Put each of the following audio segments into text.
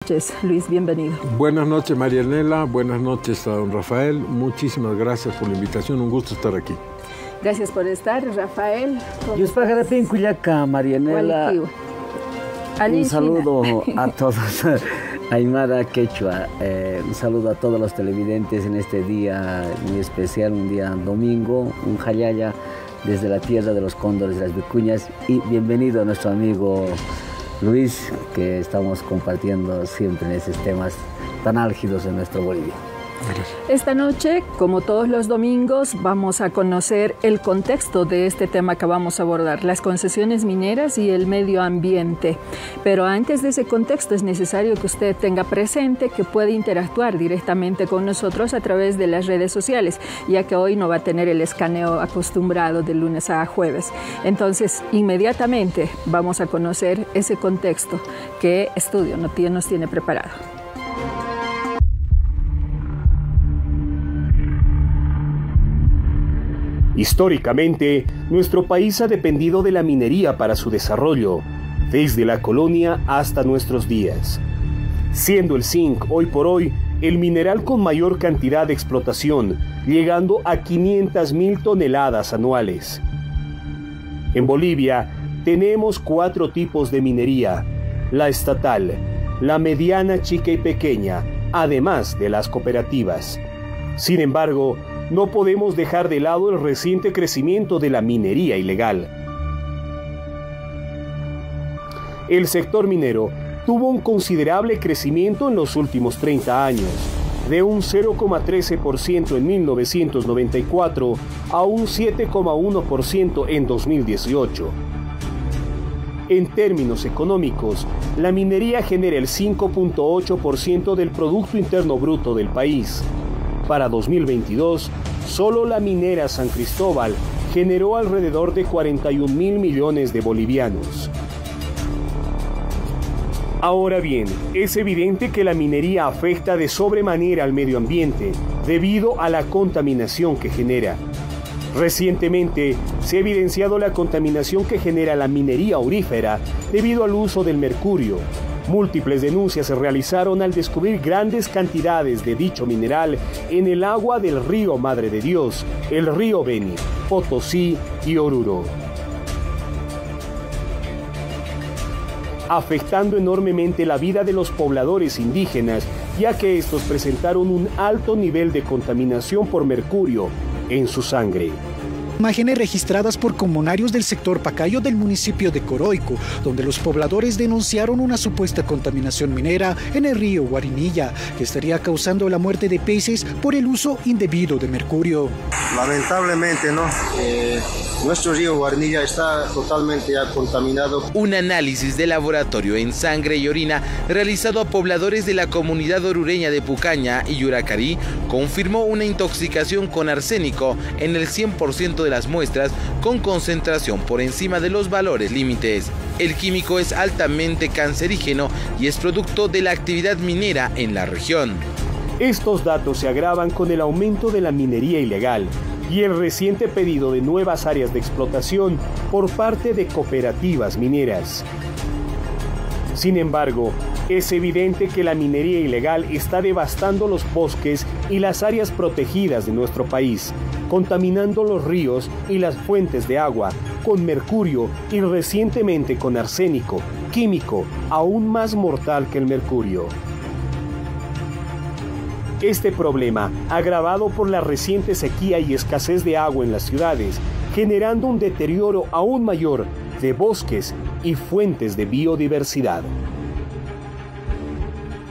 noches, Luis, bienvenido. Buenas noches, Marianela, buenas noches a don Rafael, muchísimas gracias por la invitación, un gusto estar aquí. Gracias por estar, Rafael. Yo estoy en Cuyaca, Marianela. Un saludo a todos, Aymara Quechua, un saludo a todos los televidentes en este día muy especial, un día domingo, un jayaya desde la tierra de los cóndores y las vicuñas, y bienvenido a nuestro amigo Luis, que estamos compartiendo siempre en esos temas tan álgidos en nuestro Bolivia. Esta noche, como todos los domingos, vamos a conocer el contexto de este tema que vamos a abordar, las concesiones mineras y el medio ambiente. Pero antes de ese contexto es necesario que usted tenga presente que puede interactuar directamente con nosotros a través de las redes sociales, ya que hoy no va a tener el escaneo acostumbrado de lunes a jueves. Entonces, inmediatamente vamos a conocer ese contexto que Estudio nos tiene preparado. Históricamente, nuestro país ha dependido de la minería para su desarrollo, desde la colonia hasta nuestros días, siendo el zinc hoy por hoy el mineral con mayor cantidad de explotación, llegando a 500.000 toneladas anuales. En Bolivia tenemos 4 tipos de minería: la estatal, la mediana, chica y pequeña, además de las cooperativas. Sin embargo, no podemos dejar de lado el reciente crecimiento de la minería ilegal. El sector minero tuvo un considerable crecimiento en los últimos 30 años, de un 0,13% en 1994 a un 7,1% en 2018. En términos económicos, la minería genera el 5,8% del Producto Interno Bruto del país. Para 2022, solo la minera San Cristóbal generó alrededor de 41.000 millones de bolivianos. Ahora bien, es evidente que la minería afecta de sobremanera al medio ambiente debido a la contaminación que genera. Recientemente se ha evidenciado la contaminación que genera la minería aurífera debido al uso del mercurio. Múltiples denuncias se realizaron al descubrir grandes cantidades de dicho mineral en el agua del río Madre de Dios, el río Beni, Potosí y Oruro, afectando enormemente la vida de los pobladores indígenas, ya que estos presentaron un alto nivel de contaminación por mercurio en su sangre. Imágenes registradas por comunarios del sector Pacayo del municipio de Coroico, donde los pobladores denunciaron una supuesta contaminación minera en el río Guarinilla, que estaría causando la muerte de peces por el uso indebido de mercurio. Lamentablemente, ¿no? Nuestro río Guarinilla está totalmente ya contaminado. Un análisis de laboratorio en sangre y orina realizado a pobladores de la comunidad orureña de Pucaña y Yuracarí confirmó una intoxicación con arsénico en el 100% de las muestras, con concentración por encima de los valores límites. El químico es altamente cancerígeno y es producto de la actividad minera en la región. Estos datos se agravan con el aumento de la minería ilegal y el reciente pedido de nuevas áreas de explotación por parte de cooperativas mineras. Sin embargo, es evidente que la minería ilegal está devastando los bosques y las áreas protegidas de nuestro país, contaminando los ríos y las fuentes de agua con mercurio y recientemente con arsénico, químico aún más mortal que el mercurio. Este problema, agravado por la reciente sequía y escasez de agua en las ciudades, generando un deterioro aún mayor de bosques y fuentes de biodiversidad.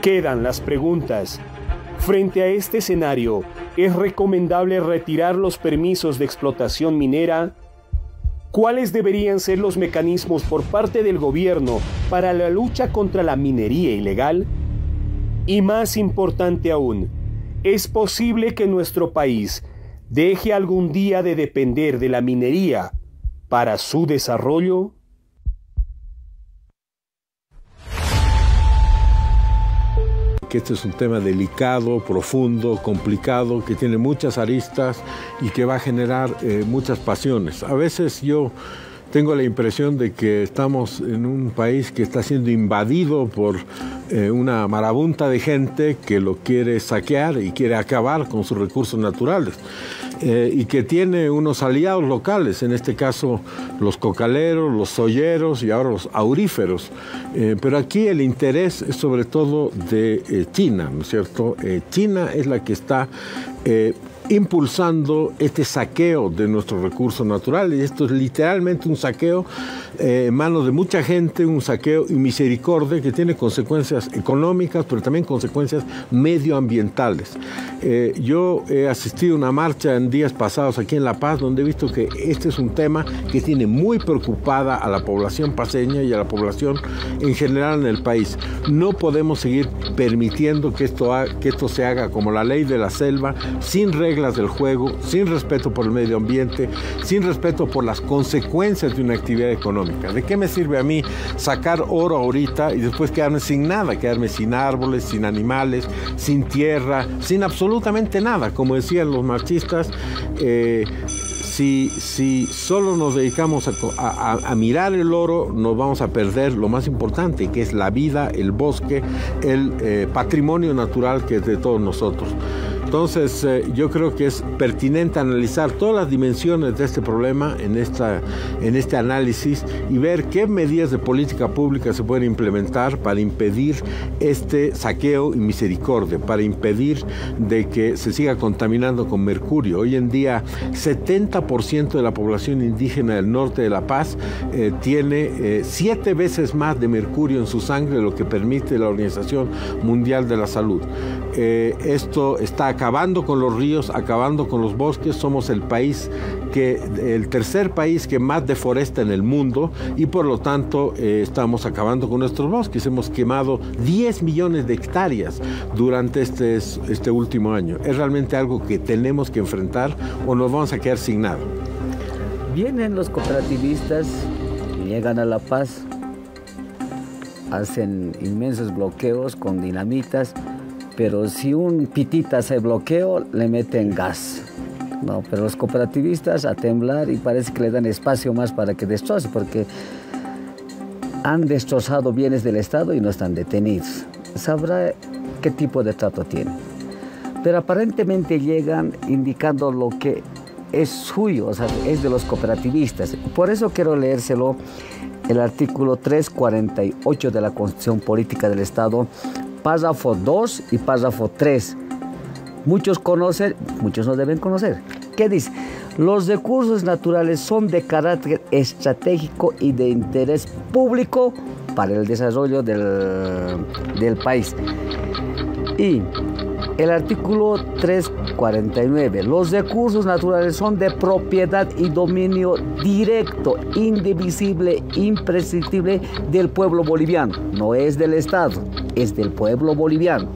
Quedan las preguntas. Frente a este escenario, ¿es recomendable retirar los permisos de explotación minera? ¿Cuáles deberían ser los mecanismos por parte del gobierno para la lucha contra la minería ilegal? Y más importante aún, ¿es posible que nuestro país deje algún día de depender de la minería para su desarrollo? Que este es un tema delicado, profundo, complicado, que tiene muchas aristas y que va a generar muchas pasiones. A veces yo tengo la impresión de que estamos en un país que está siendo invadido por una marabunta de gente que lo quiere saquear y quiere acabar con sus recursos naturales. Y que tiene unos aliados locales, en este caso los cocaleros, los soyeros y ahora los auríferos. Pero aquí el interés es sobre todo de China, ¿no es cierto? China es la que está impulsando este saqueo de nuestros recursos naturales. Esto es literalmente un saqueo en manos de mucha gente, un saqueo inmisericordia que tiene consecuencias económicas, pero también consecuencias medioambientales. Yo he asistido a una marcha en días pasados aquí en La Paz, donde he visto que este es un tema que tiene muy preocupada a la población paceña y a la población en general en el país. No podemos seguir permitiendo que esto se haga como la ley de la selva, sin reglas del juego, sin respeto por el medio ambiente, sin respeto por las consecuencias de una actividad económica. ¿De qué me sirve a mí sacar oro ahorita y después quedarme sin nada, quedarme sin árboles, sin animales, sin tierra, sin absolutamente nada? Como decían los marxistas, si solo nos dedicamos a mirar el oro, nos vamos a perder lo más importante, que es la vida, el bosque, el patrimonio natural que es de todos nosotros. Entonces, yo creo que es pertinente analizar todas las dimensiones de este problema en este análisis y ver qué medidas de política pública se pueden implementar para impedir este saqueo y misericordia, para impedir de que se siga contaminando con mercurio. Hoy en día, 70% de la población indígena del norte de La Paz tiene 7 veces más de mercurio en su sangre de lo que permite la Organización Mundial de la Salud. Esto está acabando con los ríos, acabando con los bosques. Somos el tercer país que más deforesta en el mundo y por lo tanto estamos acabando con nuestros bosques. Hemos quemado 10 millones de hectáreas durante este último año. Es realmente algo que tenemos que enfrentar o nos vamos a quedar sin nada. Vienen los cooperativistas, llegan a La Paz, hacen inmensos bloqueos con dinamitas, pero si un pitita hace bloqueo, le meten gas. No, pero los cooperativistas a temblar y parece que le dan espacio más para que destroce, porque han destrozado bienes del Estado y no están detenidos. Sabrá qué tipo de trato tienen. Pero aparentemente llegan indicando lo que es suyo, o sea, es de los cooperativistas. Por eso quiero leérselo el artículo 348 de la Constitución Política del Estado, párrafo 2 y párrafo 3. Muchos conocen, muchos no deben conocer. ¿Qué dice? Los recursos naturales son de carácter estratégico y de interés público para el desarrollo del país. Y el artículo 349. Los recursos naturales son de propiedad y dominio directo, indivisible, imprescindible del pueblo boliviano. No es del Estado, es del pueblo boliviano.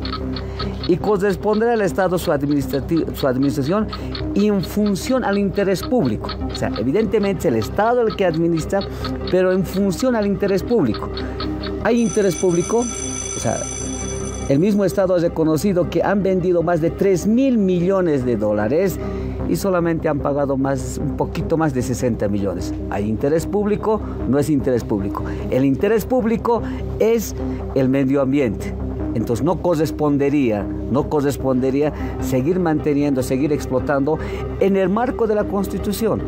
Y corresponderá al Estado su administración en función al interés público. O sea, evidentemente es el Estado el que administra, pero en función al interés público. ¿Hay interés público? O sea, el mismo Estado ha reconocido que han vendido más de 3.000 millones de dólares y solamente han pagado un poquito más de 60 millones. ¿Hay interés público? No es interés público. El interés público es el medio ambiente. Entonces no correspondería seguir manteniendo, seguir explotando en el marco de la Constitución.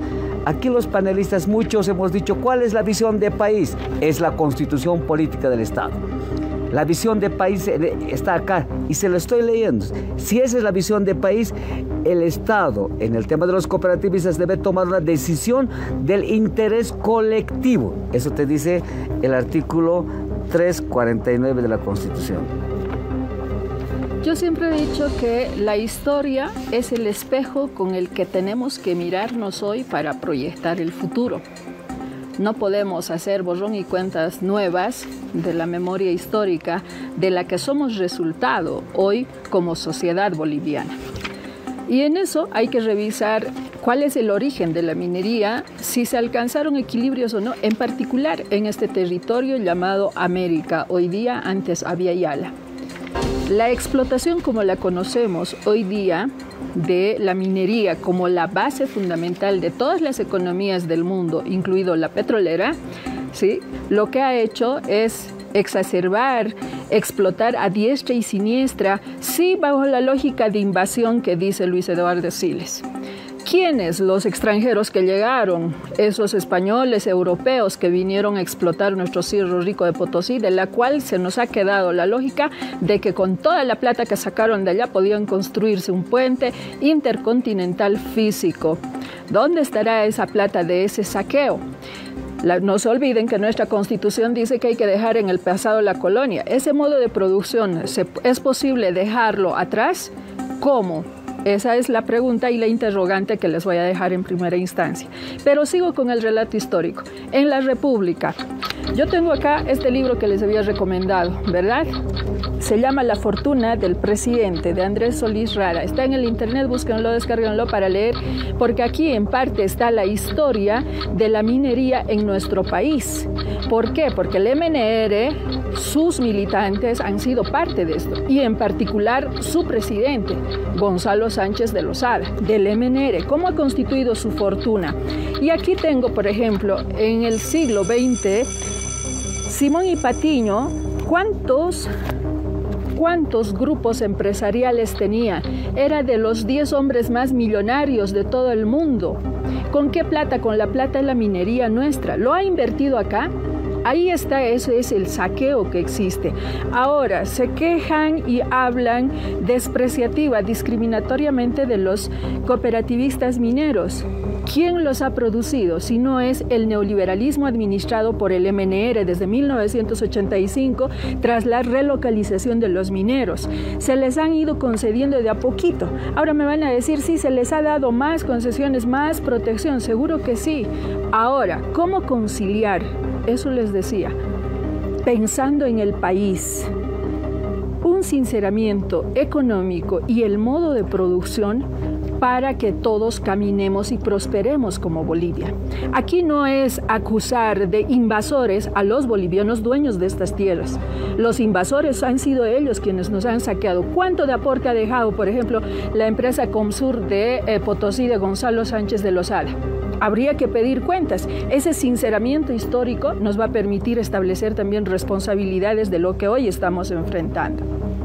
Aquí los panelistas muchos hemos dicho, ¿cuál es la visión de país? Es la Constitución Política del Estado. La visión de país está acá y se lo estoy leyendo. Si esa es la visión de país, el Estado, en el tema de los cooperativistas, debe tomar una decisión del interés colectivo. Eso te dice el artículo 349 de la Constitución. Yo siempre he dicho que la historia es el espejo con el que tenemos que mirarnos hoy para proyectar el futuro. No podemos hacer borrón y cuentas nuevas de la memoria histórica de la que somos resultado hoy como sociedad boliviana. Y en eso hay que revisar cuál es el origen de la minería, si se alcanzaron equilibrios o no, en particular en este territorio llamado América, hoy día antes Abya-Yala. La explotación como la conocemos hoy día de la minería como la base fundamental de todas las economías del mundo, incluido la petrolera, ¿sí? Lo que ha hecho es exacerbar explotar a diestra y siniestra, sí bajo la lógica de invasión que dice Luis Eduardo Siles. ¿Quiénes? Los extranjeros que llegaron, esos españoles, europeos que vinieron a explotar nuestro Cerro Rico de Potosí, de la cual se nos ha quedado la lógica de que con toda la plata que sacaron de allá podían construirse un puente intercontinental físico. ¿Dónde estará esa plata de ese saqueo? No se olviden que nuestra Constitución dice que hay que dejar en el pasado la colonia. Ese modo de producción, ¿es posible dejarlo atrás? ¿Cómo? Esa es la pregunta y la interrogante que les voy a dejar en primera instancia. Pero sigo con el relato histórico. En la República, yo tengo acá este libro que les había recomendado, ¿verdad? Se llama La fortuna del presidente, de Andrés Solís Rara. Está en el internet, búsquenlo, descárguenlo para leer, porque aquí en parte está la historia de la minería en nuestro país. ¿Por qué? Porque el MNR, sus militantes han sido parte de esto, y en particular su presidente, Gonzalo Sánchez de Lozada, del MNR. ¿Cómo ha constituido su fortuna? Y aquí tengo, por ejemplo, en el siglo XX, Simón y Patiño, ¿cuántos grupos empresariales tenía? Era de los 10 hombres más millonarios de todo el mundo. ¿Con qué plata? Con la plata de la minería nuestra. ¿Lo ha invertido acá? Ahí está, eso es el saqueo que existe. Ahora, se quejan y hablan despreciativa, discriminatoriamente de los cooperativistas mineros. ¿Quién los ha producido? Si no es el neoliberalismo administrado por el MNR desde 1985, tras la relocalización de los mineros. Se les han ido concediendo de a poquito. Ahora me van a decir, sí, se les ha dado más concesiones, más protección. Seguro que sí. Ahora, ¿cómo conciliar? Eso les decía, pensando en el país, un sinceramiento económico y el modo de producción para que todos caminemos y prosperemos como Bolivia. Aquí no es acusar de invasores a los bolivianos dueños de estas tierras. Los invasores han sido ellos quienes nos han saqueado. ¿Cuánto de aporte ha dejado, por ejemplo, la empresa Comsur de Potosí de Gonzalo Sánchez de Lozada? Habría que pedir cuentas. Ese sinceramiento histórico nos va a permitir establecer también responsabilidades de lo que hoy estamos enfrentando.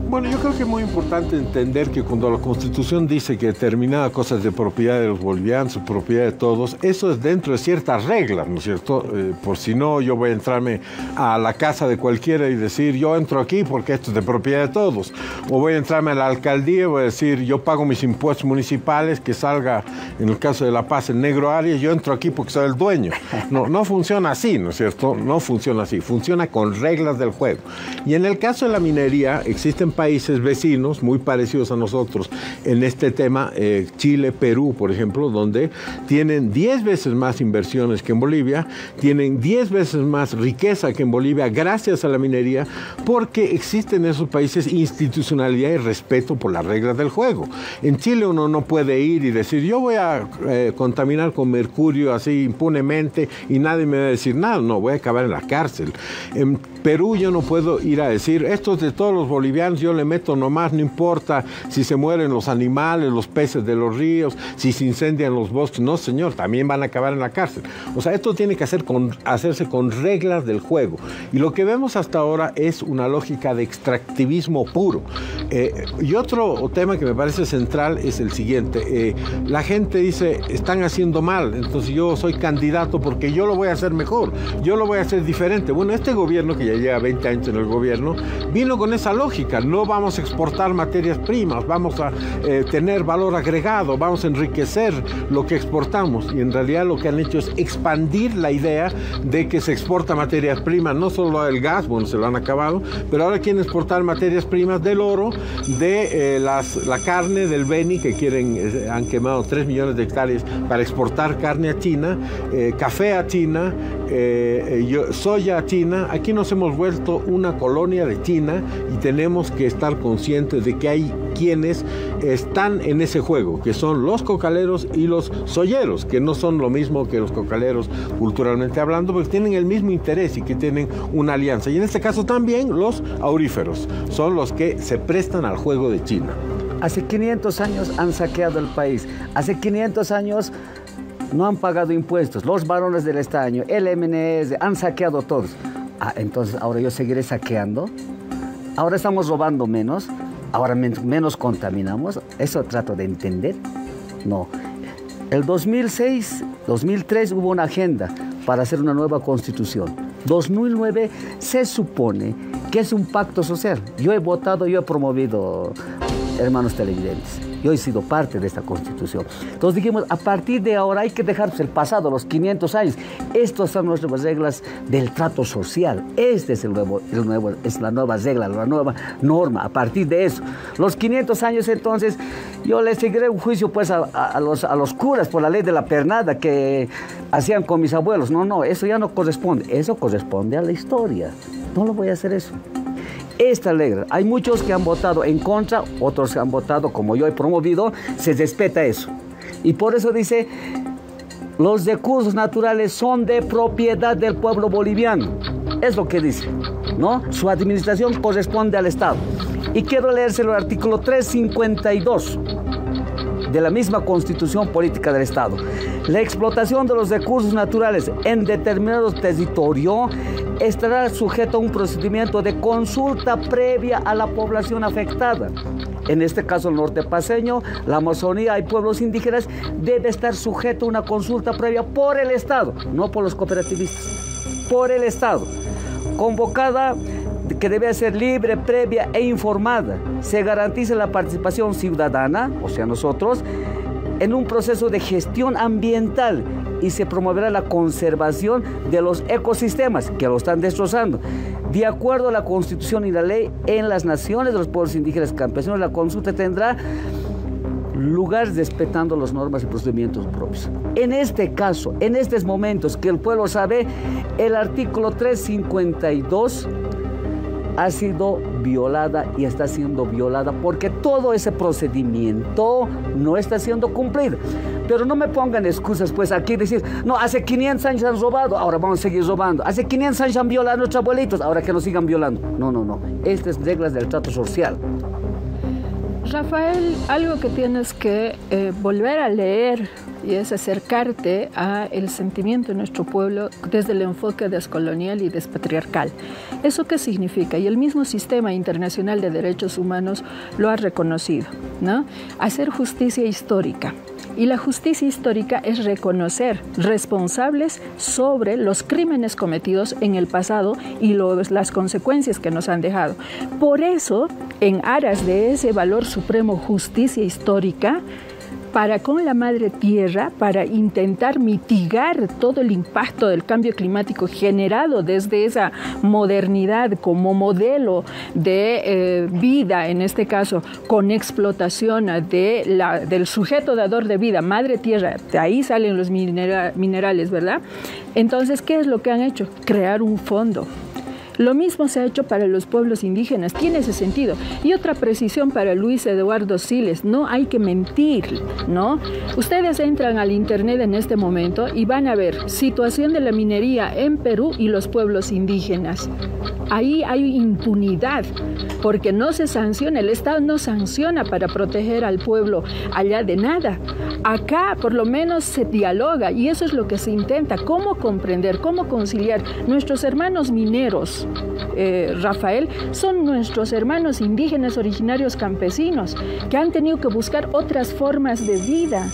Bueno, yo creo que es muy importante entender que cuando la Constitución dice que determinadas cosas de propiedad de los bolivianos, propiedad de todos, eso es dentro de ciertas reglas, ¿no es cierto? Por si no, yo voy a entrarme a la casa de cualquiera y decir, yo entro aquí porque esto es de propiedad de todos. O voy a entrarme a la alcaldía y voy a decir, yo pago mis impuestos municipales, que salga, en el caso de La Paz, en negro Arias, yo entro aquí porque soy el dueño. No funciona así, ¿no es cierto? No funciona así, funciona con reglas del juego. Y en el caso de la minería, existen países vecinos muy parecidos a nosotros en este tema, Chile, Perú, por ejemplo, donde tienen 10 veces más inversiones que en Bolivia, tienen 10 veces más riqueza que en Bolivia gracias a la minería, porque existen en esos países institucionalidad y respeto por las reglas del juego. En Chile uno no puede ir y decir, yo voy a contaminar con mercurio así impunemente y nadie me va a decir nada, no, voy a acabar en la cárcel. En Perú yo no puedo ir a decir, esto es de todos los bolivianos, yo le meto nomás, no importa si se mueren los animales, los peces de los ríos, si se incendian los bosques. No, señor, también van a acabar en la cárcel. O sea, esto tiene que hacerse con reglas del juego. Y lo que vemos hasta ahora es una lógica de extractivismo puro. Y otro tema que me parece central es el siguiente. La gente dice, están haciendo mal, entonces yo soy candidato porque yo lo voy a hacer mejor, yo lo voy a hacer diferente. Bueno, este gobierno, que ya lleva 20 años en el gobierno, vino con esa lógica. No vamos a exportar materias primas, vamos a tener valor agregado, vamos a enriquecer lo que exportamos. Y en realidad lo que han hecho es expandir la idea de que se exporta materias primas, no solo el gas, bueno, se lo han acabado, pero ahora quieren exportar materias primas del oro, de la carne del Beni, que han quemado 3 millones de hectáreas para exportar carne a China, café a China, soya a China. Aquí nos hemos vuelto una colonia de China y tenemos que estar conscientes de que hay quienes están en ese juego, que son los cocaleros y los soyeros, que no son lo mismo que los cocaleros culturalmente hablando, porque tienen el mismo interés y que tienen una alianza. Y en este caso también los auríferos son los que se prestan al juego de China. Hace 500 años han saqueado el país. Hace 500 años no han pagado impuestos. Los varones del estaño, el MNS, han saqueado todos. Entonces ahora yo seguiré saqueando. ahora estamos robando menos, ahora menos contaminamos. ¿Eso trato de entender? No. El 2006, 2003 hubo una agenda para hacer una nueva constitución. 2009 se supone que es un pacto social. Yo he votado, yo he promovido, hermanos televidentes. Yo he sido parte de esta constitución. Entonces dijimos, a partir de ahora hay que dejar el pasado, los 500 años. Estas son nuestras reglas del trato social. Este es es la nueva regla, la nueva norma. A partir de eso, los 500 años entonces, yo les seguiré un juicio pues a los curas por la ley de la pernada que hacían con mis abuelos. No, eso ya no corresponde. Eso corresponde a la historia. No lo voy a hacer eso. Esta ley, hay muchos que han votado en contra, otros que han votado como yo he promovido, se respeta eso. Y por eso dice, los recursos naturales son de propiedad del pueblo boliviano. Es lo que dice, ¿no? Su administración corresponde al Estado. Y quiero leérselo el artículo 352 de la misma Constitución Política del Estado. La explotación de los recursos naturales en determinado territorio estará sujeto a un procedimiento de consulta previa a la población afectada. En este caso el norte paceño, la Amazonía y pueblos indígenas debe estar sujeto a una consulta previa por el Estado, no por los cooperativistas, por el Estado, convocada, que debe ser libre, previa e informada. Se garantiza la participación ciudadana, o sea nosotros, en un proceso de gestión ambiental y se promoverá la conservación de los ecosistemas que lo están destrozando. De acuerdo a la Constitución y la ley, en las naciones de los pueblos indígenas campesinos, la consulta tendrá lugar respetando las normas y procedimientos propios. En este caso, en estos momentos que el pueblo sabe, el artículo 352 ha sido violada y está siendo violada porque todo ese procedimiento no está siendo cumplido. Pero no me pongan excusas, pues aquí decir, no, hace 500 años han robado, ahora vamos a seguir robando. Hace 500 años han violado a nuestros abuelitos, ahora que nos sigan violando. No. Estas son reglas del trato social. Rafael, algo que tienes que volver a leer y es acercarte al sentimiento de nuestro pueblo desde el enfoque descolonial y despatriarcal. ¿Eso qué significa? Y el mismo sistema internacional de derechos humanos lo ha reconocido, ¿no? Hacer justicia histórica. Y la justicia histórica es reconocer responsables sobre los crímenes cometidos en el pasado y las consecuencias que nos han dejado. Por eso, en aras de ese valor supremo, justicia histórica, para con la madre tierra, para intentar mitigar todo el impacto del cambio climático generado desde esa modernidad como modelo de vida, en este caso con explotación del sujeto dador de vida, madre tierra, de ahí salen los minerales, ¿verdad? Entonces, ¿qué es lo que han hecho? Crear un fondo. Lo mismo se ha hecho para los pueblos indígenas, tiene ese sentido. Y otra precisión para Luis Eduardo Siles, no hay que mentir, ¿no? Ustedes entran al internet en este momento y van a ver situación de la minería en Perú y los pueblos indígenas. Ahí hay impunidad, porque no se sanciona, el Estado no sanciona para proteger al pueblo allá de nada. Acá por lo menos se dialoga y eso es lo que se intenta, cómo comprender, cómo conciliar. Nuestros hermanos mineros, Rafael, son nuestros hermanos indígenas originarios campesinos que han tenido que buscar otras formas de vida.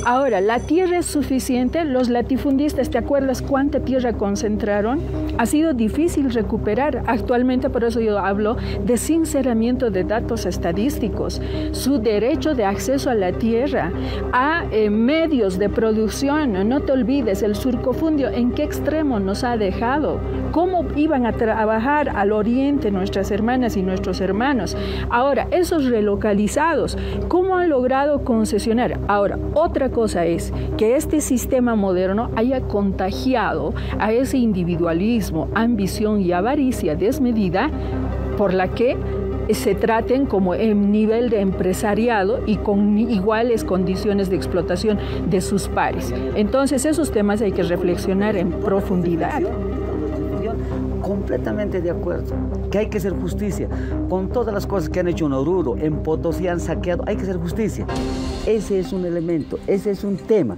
Ahora, ¿la tierra es suficiente? Los latifundistas, ¿te acuerdas cuánta tierra concentraron? Ha sido difícil recuperar. Actualmente, por eso yo hablo de sinceramiento de datos estadísticos. Su derecho de acceso a la tierra, a medios de producción. No te olvides, el surcofundio, ¿en qué extremo nos ha dejado? ¿Cómo iban a trabajar al oriente nuestras hermanas y nuestros hermanos? Ahora, esos relocalizados, ¿cómo han logrado concesionar? Ahora, otra cosa es que este sistema moderno haya contagiado a ese individualismo, ambición y avaricia desmedida por la que se traten como en nivel de empresariado y con iguales condiciones de explotación de sus pares. Entonces, esos temas hay que reflexionar en profundidad. Completamente de acuerdo, que hay que hacer justicia. Con todas las cosas que han hecho en Oruro, en Potosí han saqueado, hay que hacer justicia. Ese es un elemento, ese es un tema.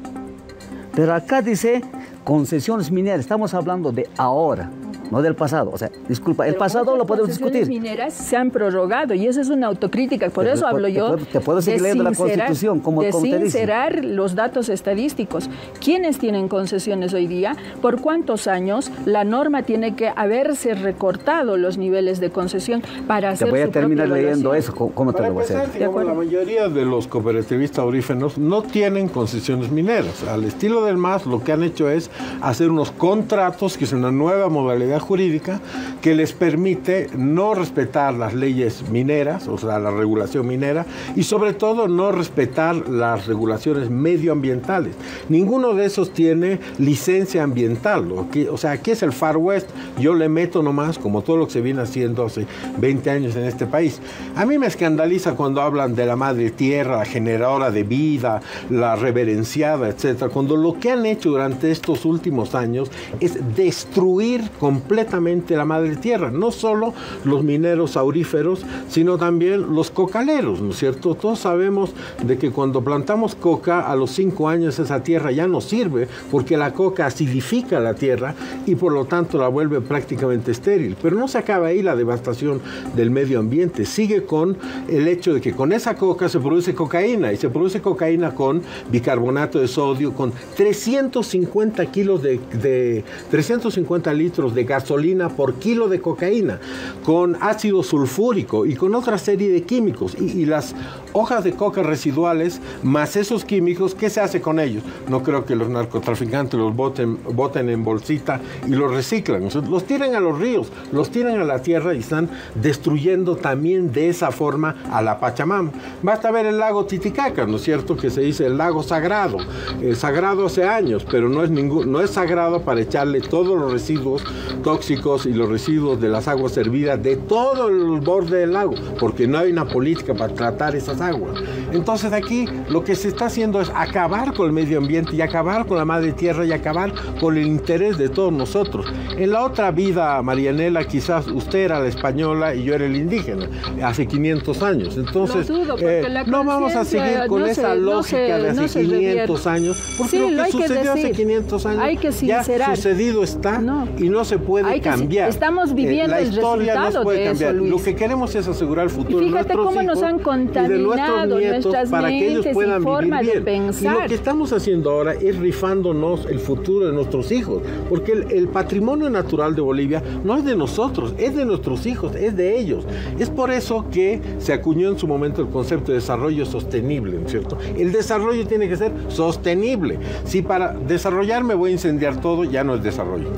Pero acá dice concesiones mineras, estamos hablando de ahora. no del pasado. O sea, disculpa, el pasado lo podemos discutir. Las mineras se han prorrogado y eso es una autocrítica. Por eso hablo yo te puedo seguir leyendo la Constitución, como te dice. De sincerar los datos estadísticos. ¿Quiénes tienen concesiones hoy día? ¿Por cuántos años? La norma tiene que haberse recortado los niveles de concesión para hacer. Te voy a terminar leyendo eso. ¿Cómo te lo voy a hacer? La mayoría de los cooperativistas auríferos no tienen concesiones mineras. Al estilo del MAS, lo que han hecho es hacer unos contratos, que es una nueva modalidad jurídica que les permite no respetar las leyes mineras, o sea, la regulación minera, y sobre todo no respetar las regulaciones medioambientales. Ninguno de esos tiene licencia ambiental. O sea, aquí es el Far West. Yo le meto nomás, como todo lo que se viene haciendo hace 20 años en este país. A mí me escandaliza cuando hablan de la madre tierra, la generadora de vida, la reverenciada, etcétera, cuando lo que han hecho durante estos últimos años es destruir completamente la madre tierra, no solo los mineros auríferos, sino también los cocaleros, ¿no es cierto? Todos sabemos de que cuando plantamos coca, a los 5 años esa tierra ya no sirve, porque la coca acidifica la tierra y por lo tanto la vuelve prácticamente estéril. Pero no se acaba ahí la devastación del medio ambiente, sigue con el hecho de que con esa coca se produce cocaína, y se produce cocaína con bicarbonato de sodio, con 350 litros de gasolina por kilo de cocaína, con ácido sulfúrico y con otra serie de químicos. Y las hojas de coca residuales, más esos químicos, ¿qué se hace con ellos? No creo que los narcotraficantes los boten en bolsita y los reciclan. O sea, los tiran a los ríos, los tiran a la tierra y están destruyendo también de esa forma a la Pachamama. Basta ver el lago Titicaca, ¿no es cierto?, que se dice el lago sagrado. Sagrado hace años, pero no es sagrado para echarle todos los residuos tóxicos y los residuos de las aguas hervidas de todo el borde del lago, porque no hay una política para tratar esas aguas. Entonces aquí lo que se está haciendo es acabar con el medio ambiente y acabar con la madre tierra y acabar con el interés de todos nosotros. En la otra vida, Marianela, quizás usted era la española y yo era el indígena, hace 500 años. Entonces, no vamos a seguir con esa lógica de hace 500 años, porque lo que sucedió hace 500 años ya sucedido está y no se puede cambiar. Estamos viviendo la historia el resultado no se puede de cambiar. eso, Luis. Lo que queremos es asegurar el futuro de nuestros hijos nos han contaminado y de nuestros nietos para que ellos puedan vivir bien. Pensar. Y lo que estamos haciendo ahora es rifándonos el futuro de nuestros hijos, porque el patrimonio natural de Bolivia no es de nosotros, es de nuestros hijos, es de ellos. Es por eso que se acuñó en su momento el concepto de desarrollo sostenible, ¿no es cierto? El desarrollo tiene que ser sostenible. Si para desarrollar me voy a incendiar todo, ya no es desarrollo.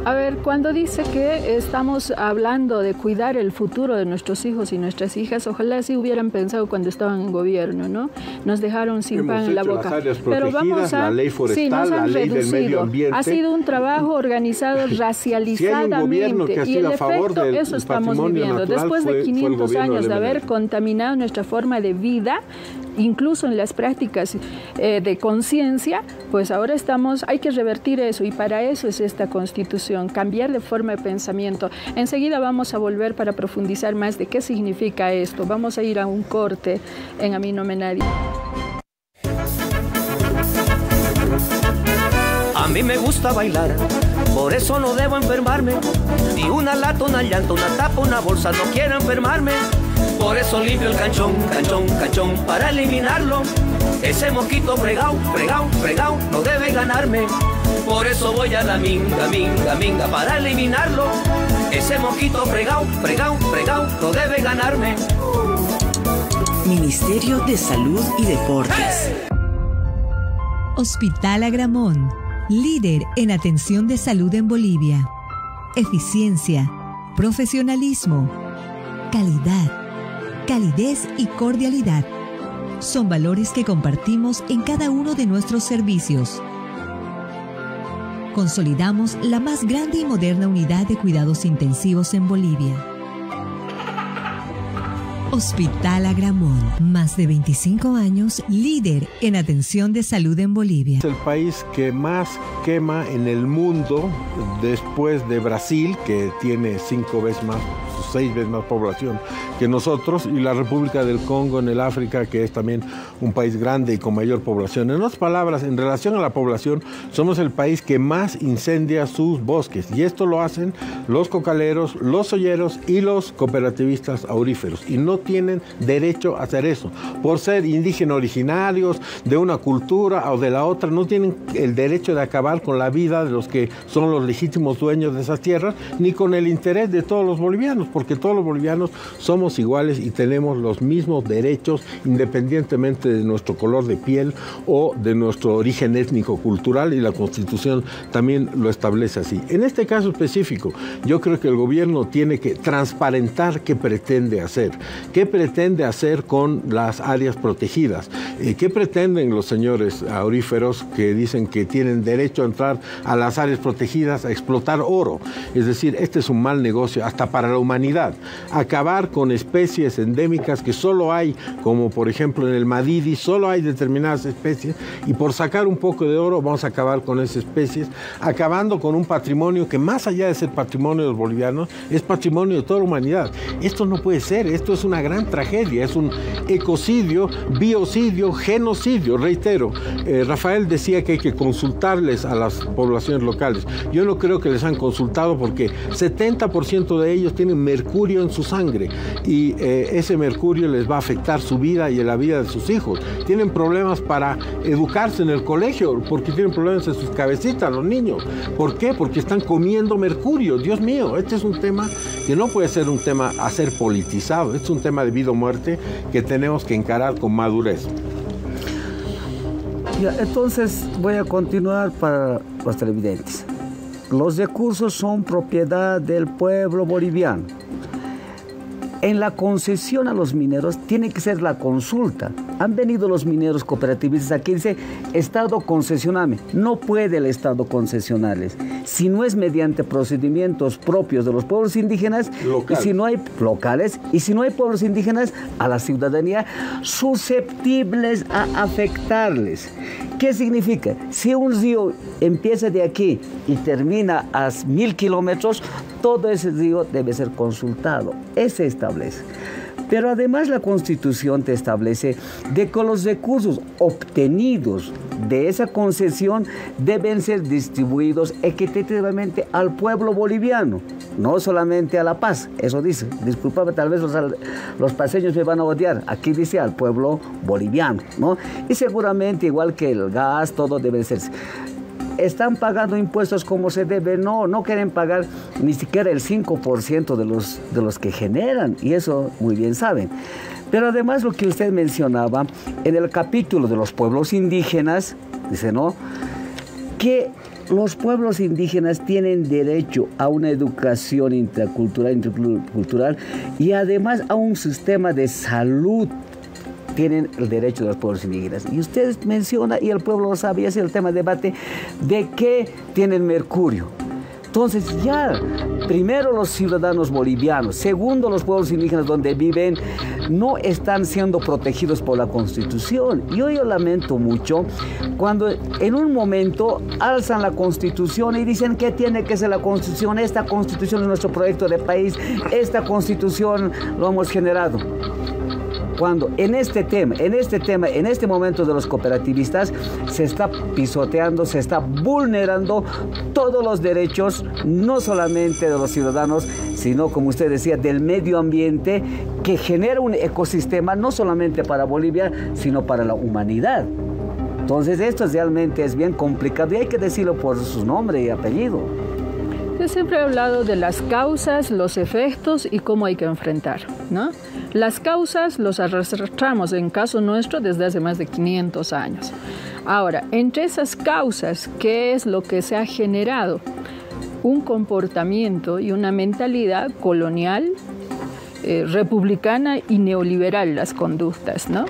A ver, cuando dice que estamos hablando de cuidar el futuro de nuestros hijos y nuestras hijas, ojalá sí hubieran pensado cuando estaban en gobierno, ¿no? Nos dejaron sin pan en la boca. Las áreas protegidas, la ley forestal, la ley del medio ambiente. Ha sido un trabajo organizado racializadamente. Si hay un gobierno que ha sido a favor del eso estamos viviendo. Después de 500 años de haber contaminado nuestra forma de vida, incluso en las prácticas de conciencia, pues ahora hay que revertir eso, y para eso es esta Constitución, cambiar de forma de pensamiento. Enseguida vamos a volver para profundizar más de qué significa esto. Vamos a ir a un corte en A mí no me nadie. A mí me gusta bailar, por eso no debo enfermarme. Ni una lata, una llanta, una tapa, una bolsa, no quiero enfermarme. Por eso limpio el canchón, canchón, canchón, para eliminarlo. Ese mosquito fregao, fregao, fregao, no debe ganarme. Por eso voy a la minga, minga, minga, para eliminarlo. Ese mosquito fregao, fregao, fregao, no debe ganarme. Ministerio de Salud y Deportes. Hospital Agramón, líder en atención de salud en Bolivia. Eficiencia, profesionalismo, calidad, calidez y cordialidad son valores que compartimos en cada uno de nuestros servicios. Consolidamos la más grande y moderna unidad de cuidados intensivos en Bolivia. Hospital Agramón, más de 25 años, líder en atención de salud en Bolivia. Es el país que más quema en el mundo, después de Brasil, que tiene 5 veces más 6 veces más población que nosotros, y la República del Congo en el África, que es también un país grande y con mayor población. En otras palabras, en relación a la población, somos el país que más incendia sus bosques, y esto lo hacen los cocaleros, los olleros y los cooperativistas auríferos, y no tienen derecho a hacer eso. Por ser indígenas originarios de una cultura o de la otra, no tienen el derecho de acabar con la vida de los que son los legítimos dueños de esas tierras, ni con el interés de todos los bolivianos, porque todos los bolivianos somos iguales y tenemos los mismos derechos independientemente de nuestro color de piel o de nuestro origen étnico-cultural, y la Constitución también lo establece así. En este caso específico, yo creo que el gobierno tiene que transparentar qué pretende hacer con las áreas protegidas, qué pretenden los señores auríferos que dicen que tienen derecho a entrar a las áreas protegidas a explotar oro. Es decir, este es un mal negocio hasta para la humanidad. Acabar con especies endémicas que solo hay, como por ejemplo en el Madidi, solo hay determinadas especies, y por sacar un poco de oro vamos a acabar con esas especies, acabando con un patrimonio que más allá de ser patrimonio de los bolivianos, es patrimonio de toda la humanidad. Esto no puede ser, esto es una gran tragedia, es un ecocidio, biocidio, genocidio. Reitero, Rafael decía que hay que consultarles a las poblaciones locales. Yo no creo que les han consultado, porque 70% de ellos tienen mercurio en su sangre, y ese mercurio les va a afectar su vida y la vida de sus hijos. Tienen problemas para educarse en el colegio, porque tienen problemas en sus cabecitas los niños. ¿Por qué? Porque están comiendo mercurio. Dios mío, este es un tema que no puede ser un tema a ser politizado. Este es un tema de vida o muerte que tenemos que encarar con madurez. Ya, entonces voy a continuar para los televidentes. Los recursos son propiedad del pueblo boliviano. En la concesión a los mineros tiene que ser la consulta. Han venido los mineros cooperativistas aquí y dice, Estado, concesioname. No puede el Estado concesionarles si no es mediante procedimientos propios de los pueblos indígenas, y si no hay locales, y si no hay pueblos indígenas, a la ciudadanía susceptibles a afectarles. ¿Qué significa? Si un río empieza de aquí y termina a 1000 kilómetros, todo ese río debe ser consultado. Ese establece. Pero además la Constitución te establece de que los recursos obtenidos de esa concesión deben ser distribuidos equitativamente al pueblo boliviano, no solamente a La Paz. Eso dice. Disculpame, tal vez los paseños me van a odiar. Aquí dice al pueblo boliviano, ¿no? Y seguramente, igual que el gas, todo debe ser. ¿Están pagando impuestos como se debe? No quieren pagar ni siquiera el 5% de los que generan, y eso muy bien saben. Pero además lo que usted mencionaba en el capítulo de los pueblos indígenas, dice, ¿no?, que los pueblos indígenas tienen derecho a una educación intercultural y además a un sistema de salud. Tienen el derecho de los pueblos indígenas. Y usted menciona, y el pueblo lo sabe, y es el tema de debate, de que tienen mercurio. Entonces ya, primero los ciudadanos bolivianos, segundo los pueblos indígenas donde viven, no están siendo protegidos por la Constitución. Y yo lamento mucho cuando en un momento alzan la Constitución y dicen que tiene que ser la Constitución, esta Constitución es nuestro proyecto de país, esta Constitución lo hemos generado. Cuando en este momento de los cooperativistas se está pisoteando, se está vulnerando todos los derechos, no solamente de los ciudadanos, sino, como usted decía, del medio ambiente, que genera un ecosistema no solamente para Bolivia, sino para la humanidad. Entonces esto realmente es bien complicado y hay que decirlo por su nombre y apellido. Yo siempre he hablado de las causas, los efectos y cómo hay que enfrentar, ¿no? Las causas los arrastramos, en caso nuestro, desde hace más de 500 años. Ahora, entre esas causas, ¿qué es lo que se ha generado? Un comportamiento y una mentalidad colonial, republicana y neoliberal, las conductas, ¿no?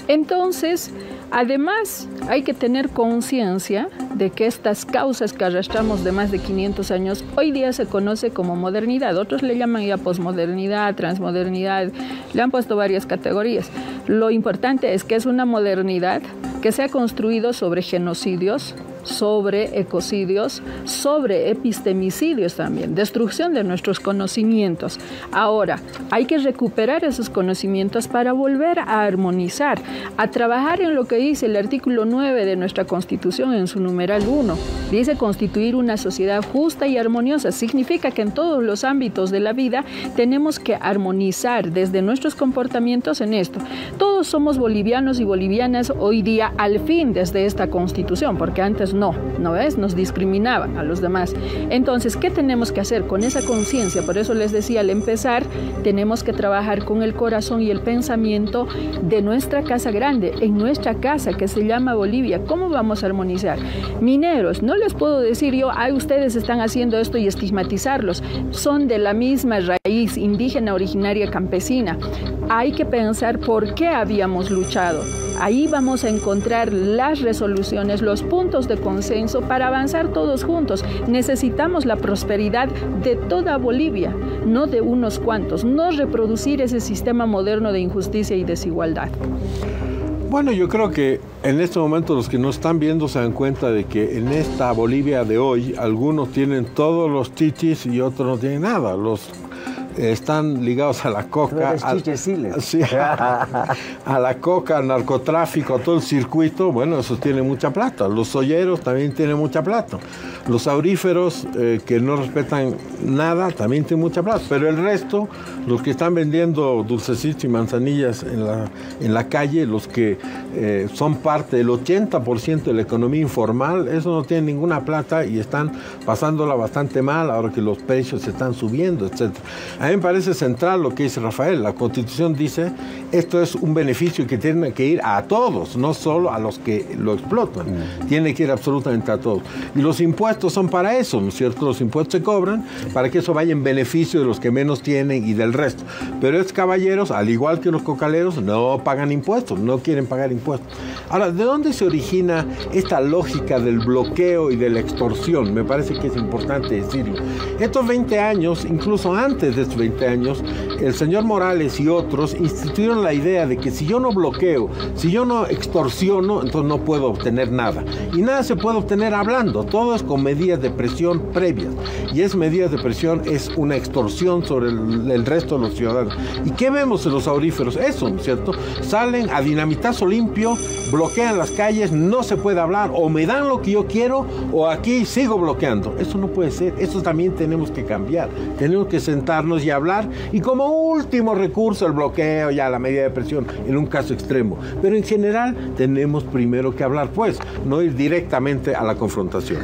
Entonces, además, hay que tener conciencia de que estas causas que arrastramos de más de 500 años, hoy día se conoce como modernidad. Otros le llaman ya posmodernidad, transmodernidad, le han puesto varias categorías. Lo importante es que es una modernidad que se ha construido sobre genocidios, sobre ecocidios, sobre epistemicidios también, destrucción de nuestros conocimientos. Ahora, hay que recuperar esos conocimientos para volver a armonizar, a trabajar en lo que dice el artículo 9 de nuestra Constitución en su numeral 1. Dice constituir una sociedad justa y armoniosa. Significa que en todos los ámbitos de la vida tenemos que armonizar desde nuestros comportamientos en esto. Todos somos bolivianos y bolivianas hoy día al fin desde esta Constitución, porque antes ¿no ves? Nos discriminaban a los demás. Entonces, ¿qué tenemos que hacer con esa conciencia? Por eso les decía al empezar, tenemos que trabajar con el corazón y el pensamiento de nuestra casa grande, en nuestra casa que se llama Bolivia. ¿Cómo vamos a armonizar? Mineros, no les puedo decir yo, ay, ustedes están haciendo esto y estigmatizarlos. Son de la misma raíz indígena, originaria, campesina. Hay que pensar por qué habíamos luchado. Ahí vamos a encontrar las resoluciones, los puntos de consenso para avanzar todos juntos. Necesitamos la prosperidad de toda Bolivia, no de unos cuantos, no reproducir ese sistema moderno de injusticia y desigualdad. Bueno, yo creo que en este momento los que nos están viendo se dan cuenta de que en esta Bolivia de hoy algunos tienen todos los chichis y otros no tienen nada. Los están ligados a la coca, a la coca, al narcotráfico, a todo el circuito. Bueno, eso tiene mucha plata. Los olleros también tienen mucha plata. Los auríferos que no respetan nada también tienen mucha plata. Pero el resto, los que están vendiendo dulcecitos y manzanillas en la calle, los que son parte del 80% de la economía informal, eso no tienen ninguna plata y están pasándola bastante mal ahora que los precios se están subiendo, etc. A mí me parece central lo que dice Rafael. La Constitución dice esto es un beneficio que tiene que ir a todos, no solo a los que lo explotan. Tiene que ir absolutamente a todos. Y los impuestos son para eso, ¿no es cierto? Los impuestos se cobran para que eso vaya en beneficio de los que menos tienen y del resto. Pero estos caballeros, al igual que los cocaleros, no pagan impuestos, no quieren pagar impuestos. Ahora, ¿de dónde se origina esta lógica del bloqueo y de la extorsión? Me parece que es importante decirlo. Estos 20 años, incluso antes de estos 20 años, el señor Morales y otros instituyeron la idea de que si yo no bloqueo, si yo no extorsiono, entonces no puedo obtener nada. Y nada se puede obtener hablando, todo es con medidas de presión previas. Y esas medidas de presión es una extorsión sobre el resto de los ciudadanos. ¿Y qué vemos en los auríferos? Eso, ¿no es cierto? Salen a dinamitazo limpio, bloquean las calles, no se puede hablar, o me dan lo que yo quiero, o aquí sigo bloqueando. Eso no puede ser, eso también tenemos que cambiar. Tenemos que sentarnos y hablar, y como último recurso el bloqueo, ya la medida de presión, en un caso extremo. Pero en general tenemos primero que hablar, pues, no ir directamente a la confrontación.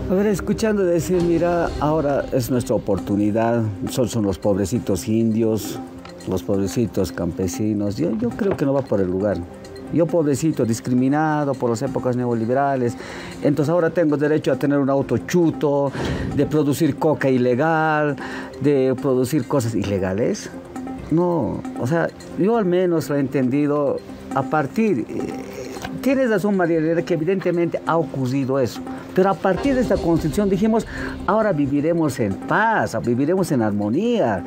A ver, escuchando decir, mira, ahora es nuestra oportunidad, son los pobrecitos indios, los pobrecitos campesinos. Yo creo que no va por el lugar. Yo, pobrecito, discriminado por las épocas neoliberales, entonces ahora tengo derecho a tener un auto chuto, de producir coca ilegal, de producir cosas ilegales. No, o sea, yo al menos lo he entendido a partir... Tienes razón, María Elena, que evidentemente ha ocurrido eso. Pero a partir de esta Constitución dijimos, ahora viviremos en paz, viviremos en armonía.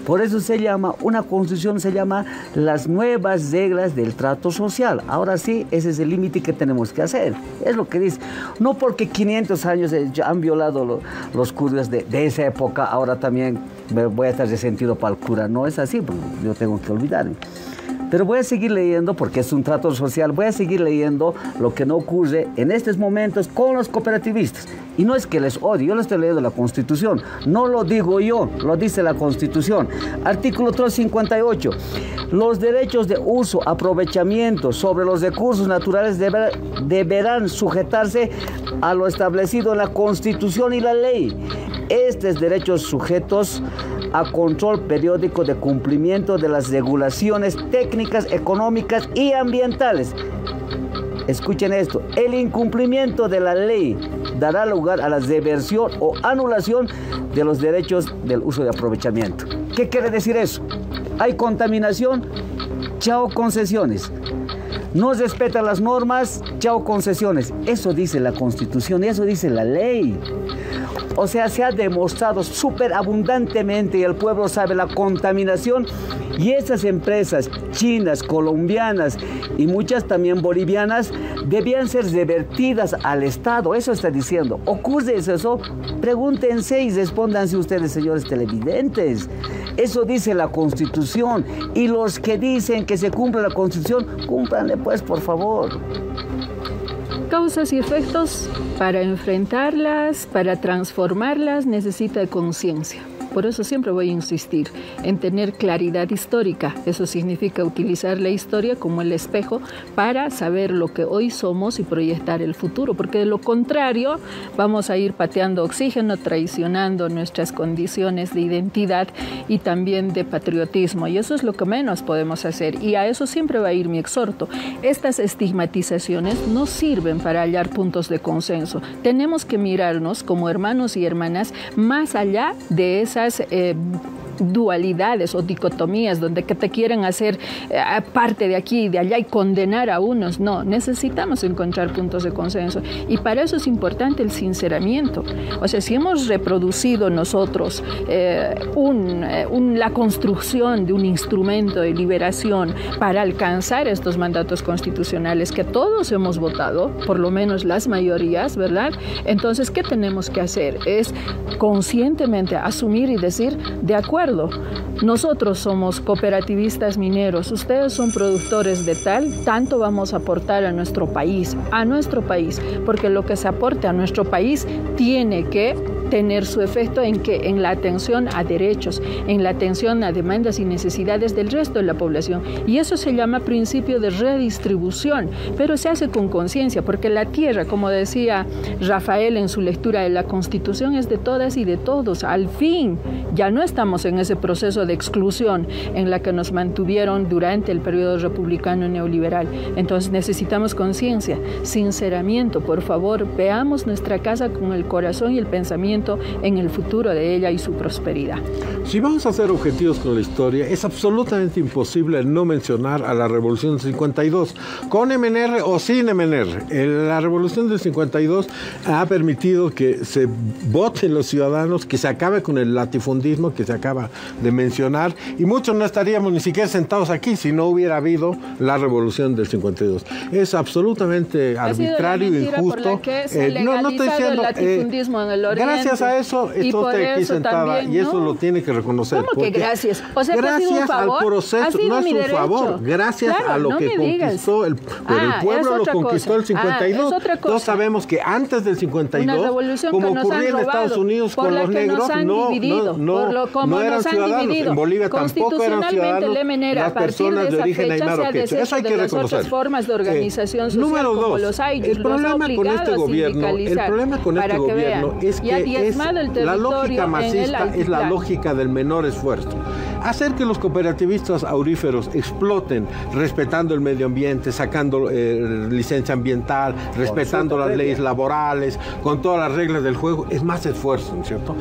Por eso se llama, una Constitución se llama las nuevas reglas del trato social. Ahora sí, ese es el límite que tenemos que hacer. Es lo que dice. No porque 500 años han violado los curas de esa época, ahora también voy a estar resentido para el cura. No es así, porque yo tengo que olvidarme. Pero voy a seguir leyendo, porque es un trato social, voy a seguir leyendo lo que no ocurre en estos momentos con los cooperativistas. Y no es que les odie, yo les estoy leyendo la Constitución. No lo digo yo, lo dice la Constitución. Artículo 358. Los derechos de uso, aprovechamiento sobre los recursos naturales deberán sujetarse a lo establecido en la Constitución y la ley. Estos derechos sujetos a control periódico de cumplimiento de las regulaciones técnicas, económicas y ambientales. Escuchen esto, el incumplimiento de la ley dará lugar a la reversión o anulación de los derechos del uso de aprovechamiento. ¿Qué quiere decir eso? Hay contaminación, chao concesiones. No respetan las normas, chao concesiones. Eso dice la Constitución, eso dice la ley. O sea, se ha demostrado súper abundantemente y el pueblo sabe la contaminación. Y estas empresas chinas, colombianas y muchas también bolivianas debían ser revertidas al Estado. Eso está diciendo. ¿Ocurre eso? Pregúntense y respóndanse ustedes, señores televidentes. Eso dice la Constitución. Y los que dicen que se cumple la Constitución, cúmplanle pues, por favor. Causas y efectos, para enfrentarlas, para transformarlas, necesita de conciencia. Por eso siempre voy a insistir en tener claridad histórica. Eso significa utilizar la historia como el espejo para saber lo que hoy somos y proyectar el futuro, porque de lo contrario vamos a ir pateando oxígeno, traicionando nuestras condiciones de identidad y también de patriotismo, y eso es lo que menos podemos hacer, y a eso siempre va a ir mi exhorto. Estas estigmatizaciones no sirven para hallar puntos de consenso. Tenemos que mirarnos como hermanos y hermanas más allá de esas dualidades o dicotomías donde que te quieren hacer parte de aquí y de allá y condenar a unos. No, necesitamos encontrar puntos de consenso, y para eso es importante el sinceramiento. O sea, si hemos reproducido nosotros la construcción de un instrumento de liberación para alcanzar estos mandatos constitucionales que todos hemos votado, por lo menos las mayorías, ¿verdad? Entonces, ¿qué tenemos que hacer? Es conscientemente asumir y decir, de acuerdo, nosotros somos cooperativistas mineros, ustedes son productores de tanto vamos a aportar a nuestro país, porque lo que se aporte a nuestro país tiene que tener su efecto en la atención a derechos, en la atención a demandas y necesidades del resto de la población. Y eso se llama principio de redistribución, pero se hace con conciencia, porque la tierra, como decía Rafael en su lectura de la Constitución, es de todas y de todos. Al fin, ya no estamos en ese proceso de exclusión en la que nos mantuvieron durante el periodo republicano neoliberal. Entonces necesitamos conciencia, sinceramiento. Por favor, veamos nuestra casa con el corazón y el pensamiento en el futuro de ella y su prosperidad. Si vamos a ser objetivos con la historia, es absolutamente imposible no mencionar a la Revolución del 52, con MNR o sin MNR. La Revolución del 52 ha permitido que se voten los ciudadanos, que se acabe con el latifundismo que se acaba de mencionar, y muchos no estaríamos ni siquiera sentados aquí si no hubiera habido la Revolución del 52. Es absolutamente arbitrario e injusto. No estoy diciendo el latifundismo en el Oriente. Gracias a eso está usted aquí sentada, también, y eso lo tiene que reconocer. ¿Cómo que gracias? O sea, gracias al proceso, no es un favor, gracias a lo que conquistó el pueblo, lo conquistó el 52. Todos sabemos que antes del 52, como ocurría en Estados Unidos con los negros, no eran ciudadanos. En Bolivia tampoco eran ciudadanos las personas de origen aymara o quechua. Eso hay que reconocer. Formas de organización social, número dos, el problema con este gobierno es que la lógica masista es la lógica del menor esfuerzo. Hacer que los cooperativistas auríferos exploten respetando el medio ambiente, sacando licencia ambiental, respetando las leyes laborales, con todas las reglas del juego, es más esfuerzo, ¿no es cierto?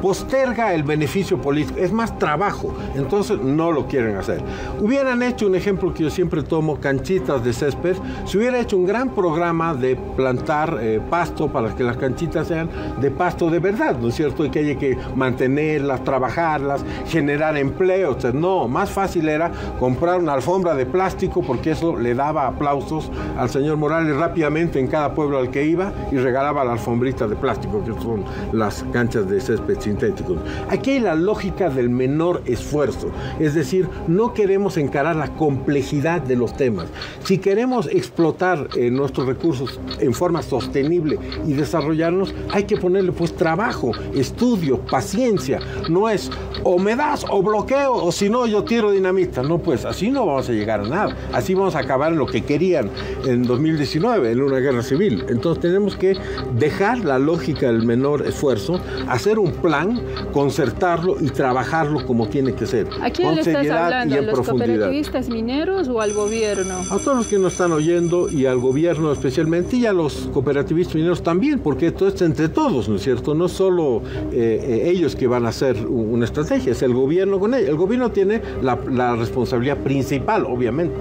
Posterga el beneficio político, es más trabajo, entonces no lo quieren hacer. Hubieran hecho un ejemplo que yo siempre tomo, canchitas de césped, se hubiera hecho un gran programa de plantar pasto para que las canchitas sean de pasto de verdad, ¿no es cierto? Y que haya que mantenerlas, trabajarlas, generar empleo. O sea, no, más fácil era comprar una alfombra de plástico, porque eso le daba aplausos al señor Morales rápidamente en cada pueblo al que iba, y regalaba la alfombrita de plástico, que son las canchas de césped sintéticos. Aquí hay la lógica del menor esfuerzo, es decir, no queremos encarar la complejidad de los temas. Si queremos explotar nuestros recursos en forma sostenible y desarrollarnos, hay que ponerle pues trabajo, estudio, paciencia. No es o me das o bloqueo, o si no yo tiro dinamita. No, pues así no vamos a llegar a nada. Así vamos a acabar en lo que querían en 2019, en una guerra civil. Entonces tenemos que dejar la lógica del menor esfuerzo, hacer un plan, concertarlo y trabajarlo como tiene que ser. ¿A quién le estás hablando? ¿A los cooperativistas mineros o al gobierno? A todos los que nos están oyendo, y al gobierno especialmente, y a los cooperativistas mineros también, porque esto es entre todos, ¿no es cierto? No solo ellos que van a hacer una estrategia, es el gobierno con ellos. El gobierno tiene la responsabilidad principal, obviamente.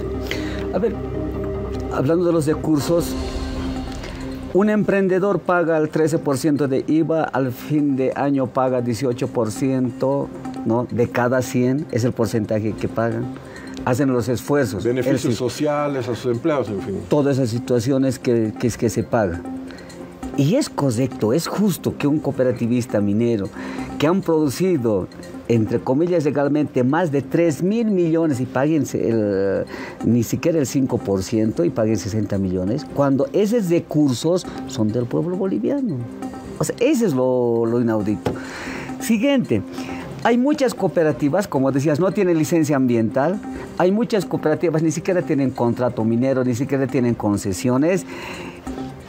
A ver, hablando de los recursos, Un emprendedor paga el 13% de IVA, al fin de año paga 18%, ¿no? De cada 100 es el porcentaje que pagan. Hacen los esfuerzos. Beneficios sociales a sus empleados, en fin. Todas esas situaciones que se pagan. Y es correcto, es justo que un cooperativista minero que han producido, entre comillas legalmente, más de 3.000 millones y paguen ni siquiera el 5% y paguen 60 millones, cuando esos recursos son del pueblo boliviano. O sea, ese es lo inaudito. Siguiente. Hay muchas cooperativas, como decías, no tienen licencia ambiental. Hay muchas cooperativas, ni siquiera tienen contrato minero, ni siquiera tienen concesiones.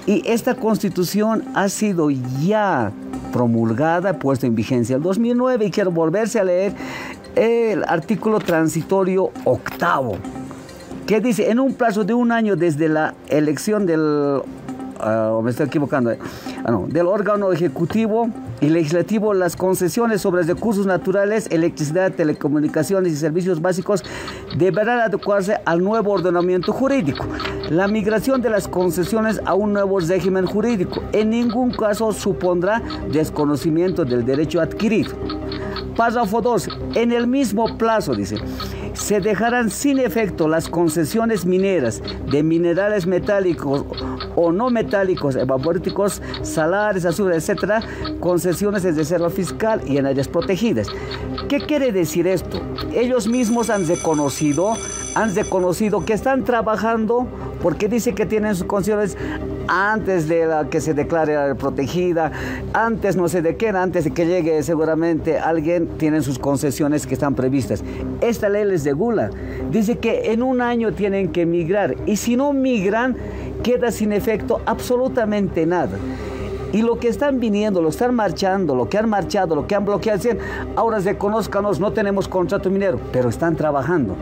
Y esta constitución ha sido ya promulgada, puesta en vigencia el 2009, y quiero volverse a leer el artículo transitorio 8º, que dice, en un plazo de 1 año desde la elección del órgano ejecutivo y legislativo, las concesiones sobre recursos naturales, electricidad, telecomunicaciones y servicios básicos deberán adecuarse al nuevo ordenamiento jurídico. La migración de las concesiones a un nuevo régimen jurídico en ningún caso supondrá desconocimiento del derecho adquirido. Párrafo 2. En el mismo plazo, dice, se dejarán sin efecto las concesiones mineras de minerales metálicos o no metálicos, evapotráicos, salares, azúcar, etc., concesiones de reserva fiscal y en áreas protegidas. ¿Qué quiere decir esto? Ellos mismos han reconocido que están trabajando, porque dice que tienen sus concesiones antes de que se declare protegida, antes no sé de qué, antes de que llegue seguramente alguien, tienen sus concesiones que están previstas. Esta ley les regula, dice que en 1 año tienen que migrar, y si no migran, queda sin efecto absolutamente nada. Y lo que están viniendo, lo están marchando, lo que han marchado, lo que han bloqueado, dicen, ahora reconózcanos, no tenemos contrato minero, pero están trabajando.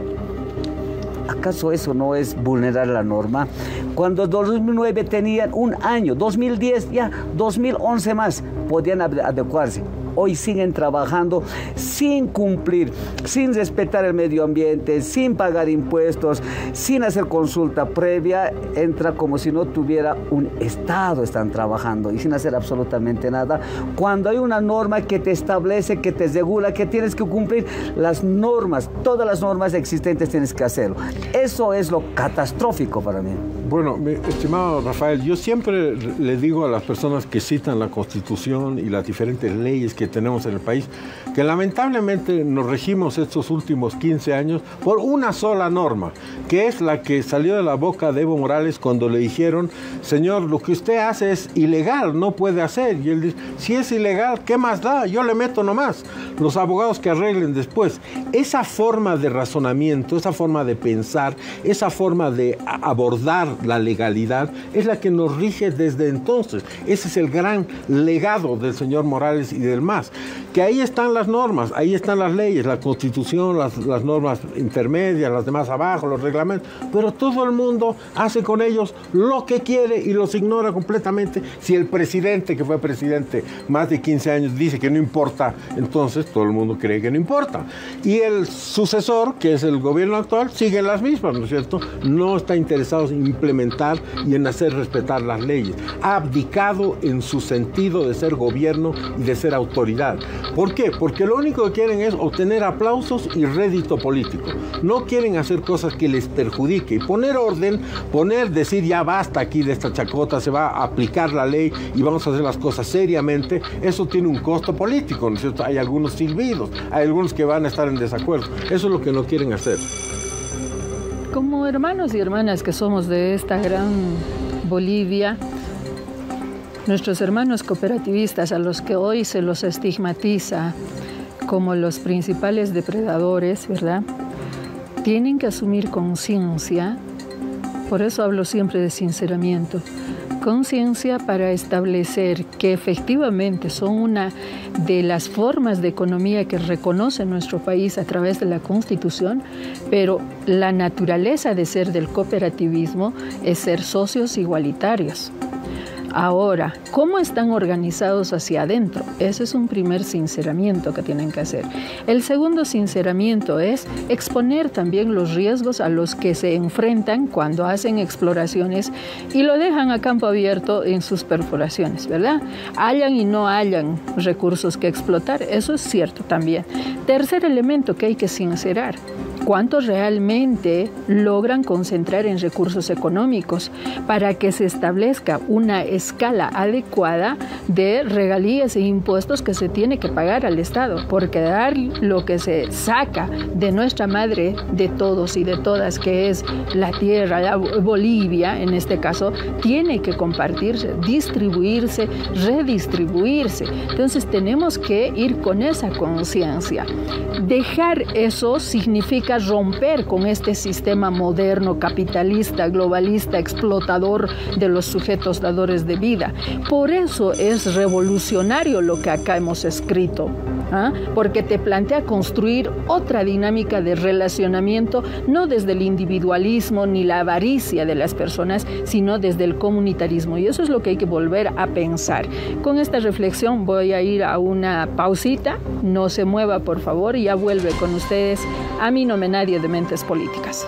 ¿Acaso eso no es vulnerar la norma? Cuando en 2009 tenían 1 año, 2010 ya, 2011 más, podían adecuarse. Hoy siguen trabajando sin cumplir, sin respetar el medio ambiente, sin pagar impuestos, sin hacer consulta previa. Entra como si no tuviera un Estado, están trabajando y sin hacer absolutamente nada. Cuando hay una norma que te establece, que te regula, que tienes que cumplir las normas, todas las normas existentes tienes que hacerlo. Eso es lo catastrófico para mí. Bueno, mi estimado Rafael, yo siempre le digo a las personas que citan la Constitución y las diferentes leyes que tenemos en el país, que lamentablemente nos regimos estos últimos 15 años por una sola norma, que es la que salió de la boca de Evo Morales cuando le dijeron, señor, lo que usted hace es ilegal, no puede hacer. Y él dice, si es ilegal, ¿qué más da? Yo le meto nomás. Los abogados que arreglen después. Esa forma de razonamiento, esa forma de pensar, esa forma de abordar la legalidad es la que nos rige desde entonces. Ese es el gran legado del señor Morales y del MAS. Que ahí están las normas, ahí están las leyes, la Constitución, las normas intermedias, las demás abajo, los reglamentos, pero todo el mundo hace con ellos lo que quiere y los ignora completamente. Si el presidente, que fue presidente más de 15 años, dice que no importa, entonces todo el mundo cree que no importa. Y el sucesor, que es el gobierno actual, sigue las mismas, ¿no es cierto? No está interesado en implementar y en hacer respetar las leyes. Ha abdicado en su sentido de ser gobierno y de ser autoridad. ¿Por qué? Porque lo único que quieren es obtener aplausos y rédito político. No quieren hacer cosas que les perjudique. Y poner orden, decir ya basta aquí de esta chacota, se va a aplicar la ley y vamos a hacer las cosas seriamente, eso tiene un costo político, ¿no es cierto? Hay algunos silbidos, hay algunos que van a estar en desacuerdo. Eso es lo que no quieren hacer. Como hermanos y hermanas que somos de esta gran Bolivia, nuestros hermanos cooperativistas, a los que hoy se los estigmatiza como los principales depredadores, ¿verdad?, tienen que asumir conciencia. Por eso hablo siempre de sinceramiento. Conciencia para establecer que efectivamente son una de las formas de economía que reconoce nuestro país a través de la Constitución, pero la naturaleza de ser del cooperativismo es ser socios igualitarios. Ahora, ¿cómo están organizados hacia adentro? Ese es un primer sinceramiento que tienen que hacer. El segundo sinceramiento es exponer también los riesgos a los que se enfrentan cuando hacen exploraciones y lo dejan a campo abierto en sus perforaciones, ¿verdad? Hayan y no hayan recursos que explotar, eso es cierto también. Tercer elemento que hay que sincerar: ¿cuántos realmente logran concentrar en recursos económicos para que se establezca una escala adecuada de regalías e impuestos que se tiene que pagar al Estado? Porque dar lo que se saca de nuestra madre, de todos y de todas, que es la tierra, la Bolivia en este caso, tiene que compartirse, distribuirse, redistribuirse. Entonces tenemos que ir con esa conciencia. Dejar eso significa romper con este sistema moderno, capitalista, globalista, explotador de los sujetos dadores de vida. Por eso es revolucionario lo que acá hemos escrito, porque te plantea construir otra dinámica de relacionamiento, no desde el individualismo ni la avaricia de las personas, sino desde el comunitarismo. Y eso es lo que hay que volver a pensar. Con esta reflexión voy a ir a una pausita. No se mueva, por favor, y ya vuelve con ustedes A mí no me nadie de Mentes Políticas.